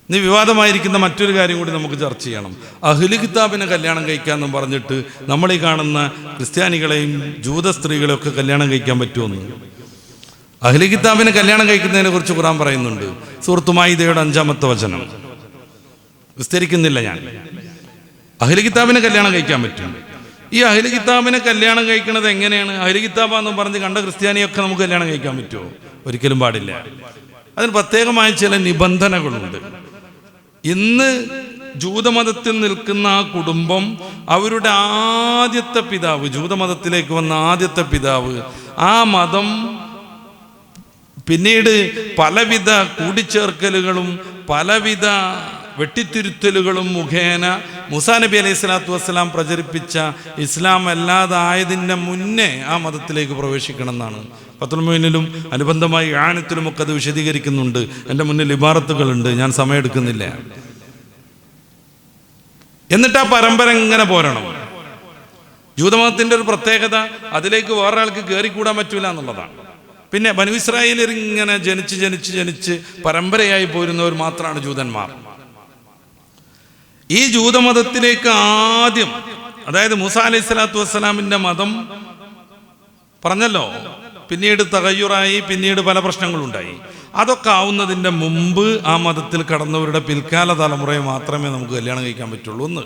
ഇനി വിവാദമായിരിക്കുന്ന മറ്റൊരു കാര്യം കൂടി നമുക്ക് ചർച്ച ചെയ്യണം. അഹ്ലു കിതാബിനെ കല്യാണം കഴിക്കാമെന്നും പറഞ്ഞിട്ട് നമ്മൾ ഈ കാണുന്ന ക്രിസ്ത്യാനികളെയും ജൂത സ്ത്രീകളെയും ഒക്കെ കല്യാണം കഴിക്കാൻ പറ്റുമെന്ന്. അഹ്ലു കിതാബിനെ കല്യാണം കഴിക്കുന്നതിനെ കുറിച്ച് ഖുർആൻ പറയുന്നുണ്ട്. സൂറത്ത് മാഇദയുടെ 5-ാമത്തെ വചനം വിസ്തരിക്കുന്നില്ല ഞാൻ. അഹ്ലു കിതാബിനെ കല്യാണം കഴിക്കാൻ പറ്റും. ഈ അഹ്ലു കിതാബിനെ കല്യാണം കഴിക്കുന്നത് എങ്ങനെയാണ്? അഹ്ലു കിതാബാന്ന് പറഞ്ഞ് കണ്ട ക്രിസ്ത്യാനിയൊക്കെ നമുക്ക് കല്യാണം കഴിക്കാൻ പറ്റുമോ? ഒരിക്കലും പാടില്ല. അതിന് പ്രത്യേകമായ ചില നിബന്ധനകളുണ്ട്. ഇന്ന് ജൂതമതത്തിൽ നിൽക്കുന്ന ആ കുടുംബം, അവരുടെ ആദ്യത്തെ പിതാവ്, ജൂതമതത്തിലേക്ക് വന്ന ആദ്യത്തെ പിതാവ്, ആ മതം പിന്നീട് പലവിധ കൂടിച്ചേർക്കലുകളും പലവിധ വെട്ടിത്തിരുത്തലുകളും മുഖേന മൂസാ നബി അലൈഹി സ്വലാത്തു വസ്സലാം പ്രചരിപ്പിച്ച ഇസ്ലാം അല്ലാതായതിൻ്റെ മുന്നേ ആ മതത്തിലേക്ക് പ്രവേശിക്കണം എന്നാണ്. ഫത്തുൽ മുഈനിലും അനുബന്ധമായി ആനത്തിലുമൊക്കെ അത് വിശദീകരിക്കുന്നുണ്ട്. എൻ്റെ മുന്നിൽ ഇബാറത്തുകളുണ്ട്, ഞാൻ സമയമെടുക്കുന്നില്ല. എന്നിട്ട് ആ പരമ്പര ഇങ്ങനെ പോരണം. ജൂതമതത്തിൻ്റെ ഒരു പ്രത്യേകത, അതിലേക്ക് വേറൊരാൾക്ക് കയറിക്കൂടാൻ പറ്റൂല എന്നുള്ളതാണ്. പിന്നെ ബനൂ ഇസ്രായേലിൽ ഇങ്ങനെ ജനിച്ച് പരമ്പരയായി പോരുന്നവർ മാത്രമാണ് ജൂതന്മാർ. ഈ ജൂതമതത്തിലേക്ക് ആദ്യം, അതായത് മൂസാ അലൈഹി സ്വലാത്തു വസ്സലാമിൻ്റെ മതം പറഞ്ഞല്ലോ, പിന്നീട് തഗയ്യുറായി, പിന്നീട് പല പ്രശ്നങ്ങളുണ്ടായി. അതൊക്കെ ആവുന്നതിൻ്റെ മുമ്പ് ആ മതത്തിൽ കടന്നവരുടെ പിൽക്കാല തലമുറയെ മാത്രമേ നമുക്ക് കല്യാണം കഴിക്കാൻ പറ്റുള്ളൂ എന്ന്.